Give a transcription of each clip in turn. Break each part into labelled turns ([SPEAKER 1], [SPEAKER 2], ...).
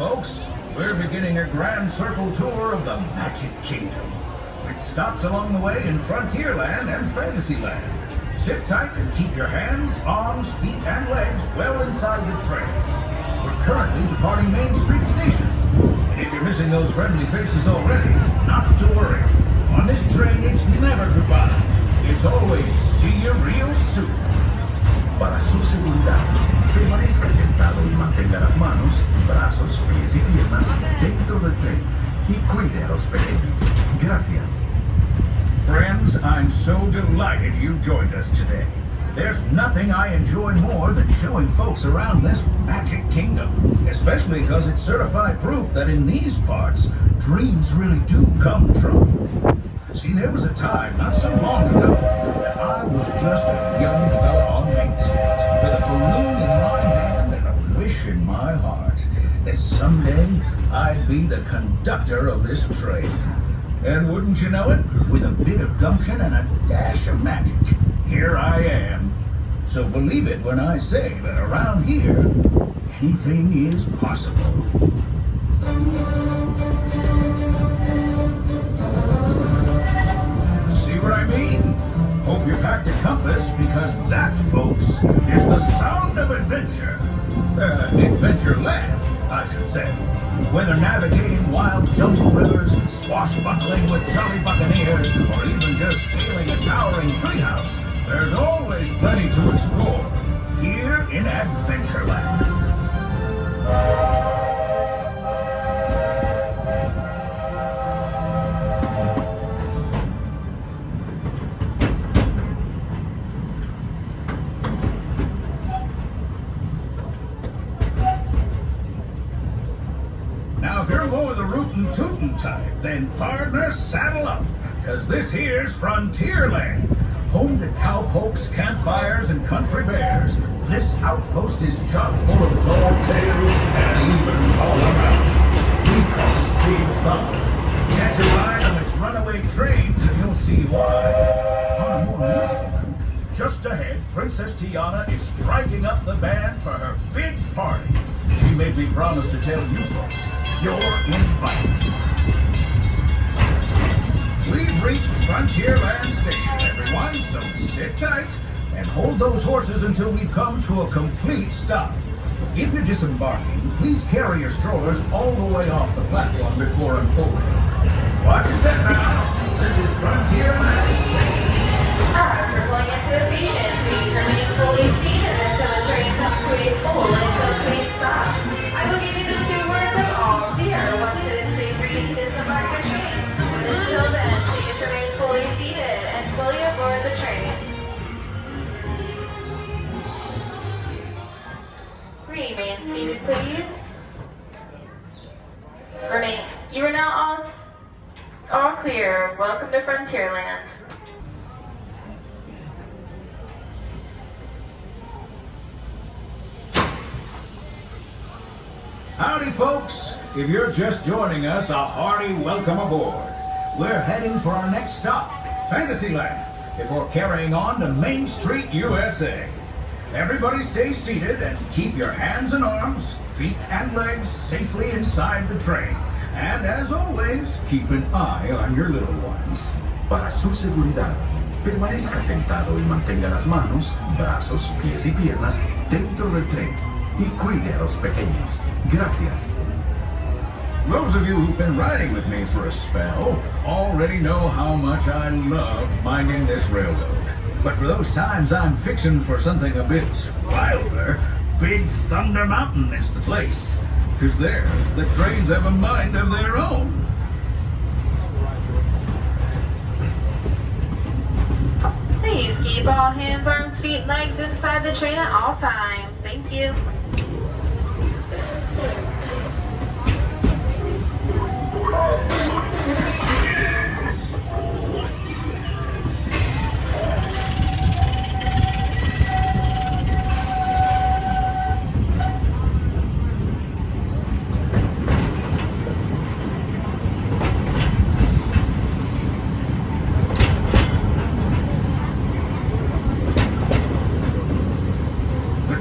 [SPEAKER 1] folks. We're beginning a grand circle tour of the Magic Kingdom, with stops along the way in Frontierland and Fantasyland. Sit tight and keep your hands, arms, feet, and legs well inside the train. We're currently departing Main Street Station. And if you're missing those friendly faces already, not to worry. On this train, it's never goodbye. It's always see you real soon. Para su seguridad, permanezca sentado y mantenga las manos, brazos, pies y piernas dentro del tren y cuide a los pequeños. Gracias. Friends, I'm so delighted you've joined us today. There's nothing I enjoy more than showing folks around this Magic Kingdom, especially because it's certified proof that in these parts, dreams really do come true. See, there was a time not so long ago that I was just a young fella on Main Street with a balloon in my hand and a wish in my heart that someday I'd be the conductor of this train. And wouldn't you know it, with a bit of gumption and a dash of magic, here I am. So believe it when I say that around here, anything is possible. See what I mean? Hope you packed a compass, because that, folks, is the sound of adventure. Adventureland, I should say. Whether navigating wild jungle rivers, swashbuckling with jolly buccaneers, or even just scaling a towering treehouse, there's always plenty to explore here in Adventureland. Now, if you're more the rootin' tootin' type, then partner, saddle up, because this here's Frontierland. Home to cowpokes, campfires, and country bears, this outpost is chock full of tall tales and even taller mountains. We call it Big Fun. Catch a ride on its runaway trains and you'll see why. On a more musical note, just ahead, Princess Tiana is striking up the band for her big party. She made me promise to tell you folks, you're invited. We've reached Frontierland Station, everyone, so sit tight and hold those horses until we've come to a complete stop. If you're disembarking, please carry your strollers all the way off the platform before unfolding. Watch your step now. This is Frontierland Station.
[SPEAKER 2] Alright, we're going into the station. Please remain fully seated until the train comes to a full and complete stop. I will give you the 2 words of all clear once it is safe for you to disembark the train. Until then, please remain fully seated and fully aboard the train. Remain seated, please. Remain. You are now all clear. Welcome to Frontierland.
[SPEAKER 1] Howdy, folks. If you're just joining us, a hearty welcome aboard. We're heading for our next stop, Fantasyland, before carrying on to Main Street, USA. Everybody stay seated and keep your hands and arms, feet and legs safely inside the train. And as always, keep an eye on your little ones.
[SPEAKER 3] Para su seguridad, permanezca sentado y mantenga las manos, brazos, pies y piernas dentro del tren y cuide a los pequeños. Gracias.
[SPEAKER 1] Those of you who've been riding with me for a spell already know how much I love minding this railroad. But for those times I'm fixing for something a bit wilder, Big Thunder Mountain is the place. 'Cause there, the trains have a mind of their own.
[SPEAKER 2] Please keep all hands, arms, feet, legs inside the train at all times. Thank you.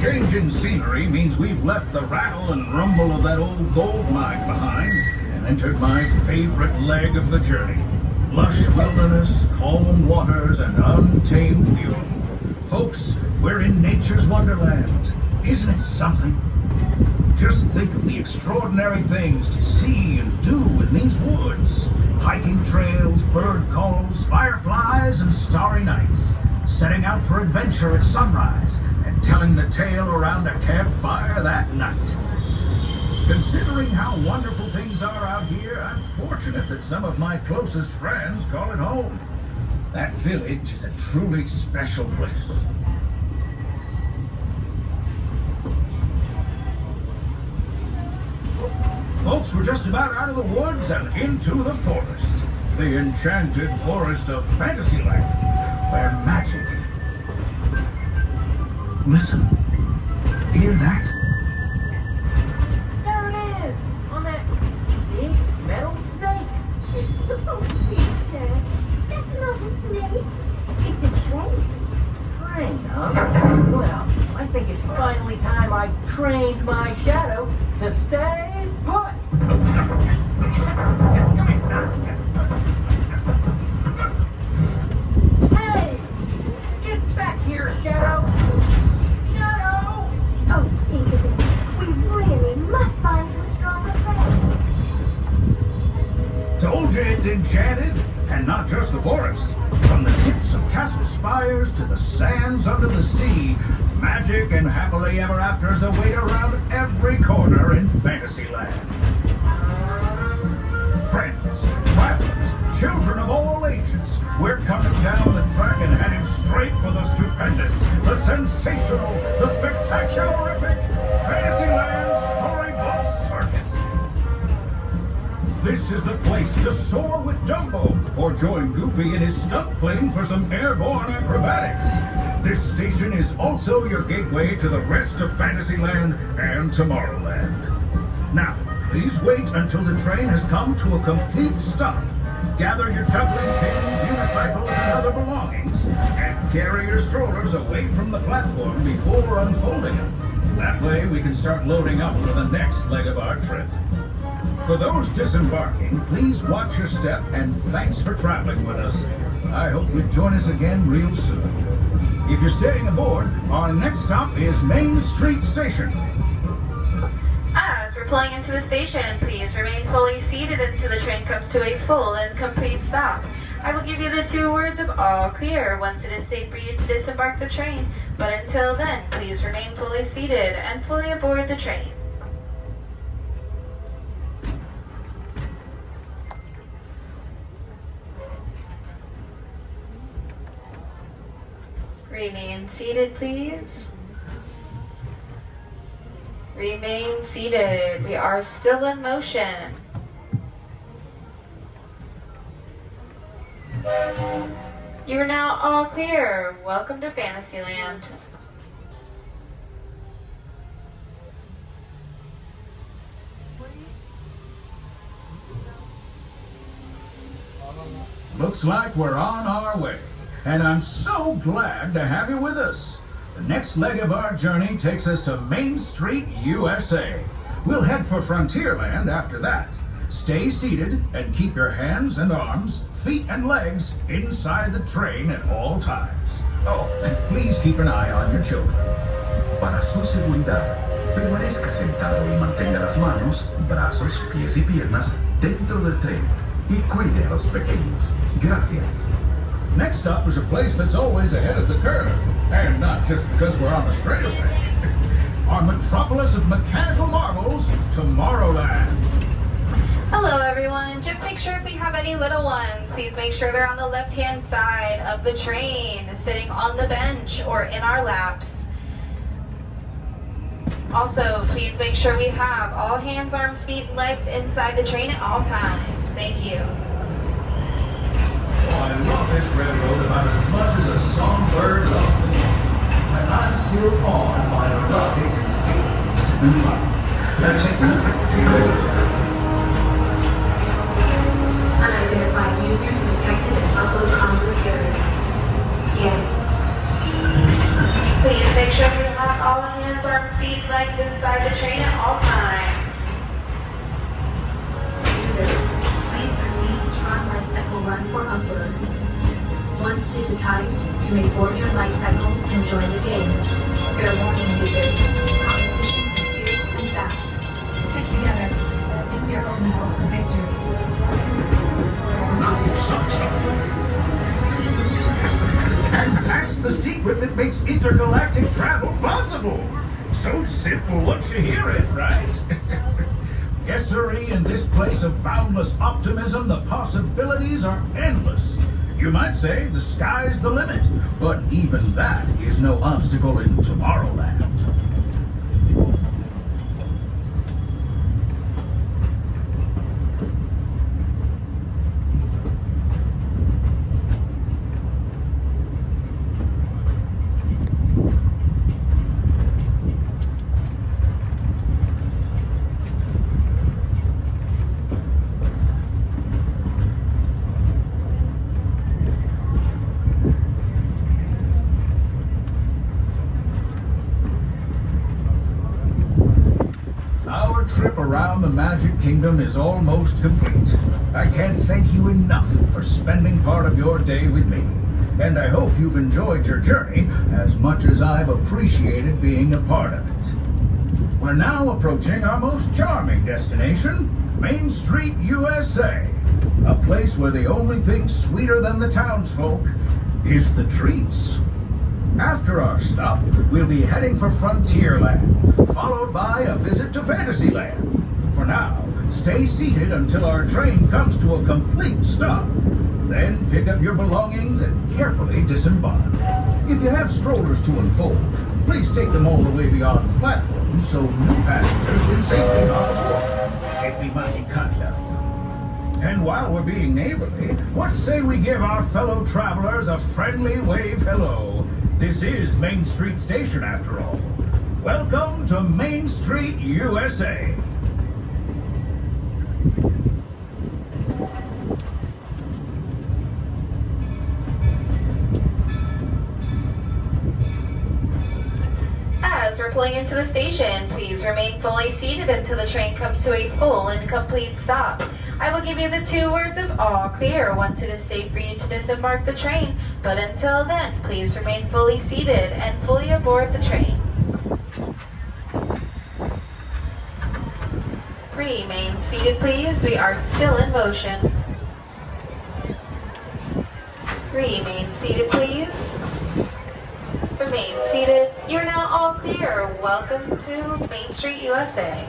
[SPEAKER 1] Change in scenery means we've left the rattle and rumble of that old gold mine behind and entered my favorite leg of the journey. Lush wilderness, calm waters, and untamed beauty. Folks, we're in nature's wonderland. Isn't it something? Just think of the extraordinary things to see and do in these woods. Hiking trails, bird calls, fireflies, and starry nights. Setting out for adventure at sunrise and telling the tale around a campfire that night. Considering how wonderful things are out here, I'm fortunate that some of my closest friends call it home. That village is a truly special place. Folks, we're just about out of the woods and into the forest. The enchanted forest of Fantasyland, where magic... Listen. Hear that?
[SPEAKER 4] There it is! On that big metal snake!
[SPEAKER 5] Oh, please, sir. That's not a snake. It's a train.
[SPEAKER 4] Train, huh? Well, I think it's finally time I trained my shadow to stay put! Hey! Get back here, Shadow! Shadow!
[SPEAKER 5] Oh, Tinkerbell, we really must find some stronger friends.
[SPEAKER 1] Told you it's enchanted, and not just the forest. From the tips of castle spires to the sands under the sea, magic and happily ever afters await around every corner in Fantasyland. Friends, travelers, children of all ages, we're coming down the track and heading straight for the stupendous, the sensational, the spectacularific Fantasyland Storybook Circus. This is the place to soar with Dumbo, or join Goofy in his stunt plane for some airborne acrobatics. This station is also your gateway to the rest of Fantasyland and Tomorrowland. Now, please wait until the train has come to a complete stop. Gather your juggling canes, unicycles, and other belongings, and carry your strollers away from the platform before unfolding them. That way we can start loading up for the next leg of our trip. For those disembarking, please watch your step and thanks for traveling with us. I hope you join us again real soon. If you're staying aboard, our next stop is Main Street Station.
[SPEAKER 2] As we're pulling into the station, please remain fully seated until the train comes to a full and complete stop. I will give you the 2 words of all clear once it is safe for you to disembark the train, but until then, please remain fully seated and fully aboard the train. Remain seated, please. Remain seated. We are still in motion. You are now all clear. Welcome to Fantasyland.
[SPEAKER 1] Looks like we're on our way, and I'm so glad to have you with us. The next leg of our journey takes us to Main Street, USA. We'll head for Frontierland after that. Stay seated and keep your hands and arms, feet and legs inside the train at all times. Oh, and please keep an eye on your children.
[SPEAKER 3] Para su seguridad, permanezca sentado y mantenga las manos, brazos, pies y piernas dentro del tren y cuide a los pequeños. Gracias.
[SPEAKER 1] Next up is a place that's always ahead of the curve, and not just because we're on the straightaway. Our metropolis of mechanical marvels, Tomorrowland.
[SPEAKER 2] Hello everyone, just make sure if we have any little ones, please make sure they're on the left-hand side of the train, sitting on the bench or in our laps. Also, please make sure we have all hands, arms, feet, and legs inside the train at all times. Thank you.
[SPEAKER 1] Oh, I love this railroad about as much as a songbird loves it. And I'm still awed by the rockets and spaces and light. That's it.
[SPEAKER 6] Unidentified users detected in Buffalo Convoy area. Scanning.
[SPEAKER 2] Please make sure we have all hands, arms, lines inside the train at all times.
[SPEAKER 6] Users, please proceed to Tron Light Cycle Run for upload. Once digitized, you may board your light cycle and join the games. Fair warning, users. Competition is fierce and fast. Stick together. It's your only hope for victory.
[SPEAKER 1] And that's the secret that makes intergalactic travel possible. So simple once you hear it, right? Yes, sirree, in this place of boundless optimism, the possibilities are endless. You might say the sky's the limit, but even that is no obstacle in Tomorrowland. Our trip around the Magic Kingdom is almost complete. I can't thank you enough for spending part of your day with me. And I hope you've enjoyed your journey as much as I've appreciated being a part of it. We're now approaching our most charming destination, Main Street, USA. A place where the only thing sweeter than the townsfolk is the treats. After our stop, we'll be heading for Frontierland, followed by a visit to Fantasyland. For now, stay seated until our train comes to a complete stop. Then pick up your belongings and carefully disembark. If you have strollers to unfold, please take them all the way beyond the platform so new passengers can safely on board. It'd be mighty kind of you. And while we're being neighborly, what say we give our fellow travelers a friendly wave hello? This is Main Street Station, after all. Welcome to Main Street, USA.
[SPEAKER 2] As we're pulling into the station, please remain fully seated until the train comes to a full and complete stop. I will give you the 2 words of all clear once it is safe for you to disembark the train, but until then, please remain fully seated and fully aboard the train. Remain seated, please. We are still in motion. Remain seated, please. Remain seated. You're now all clear. Welcome to Main Street, USA.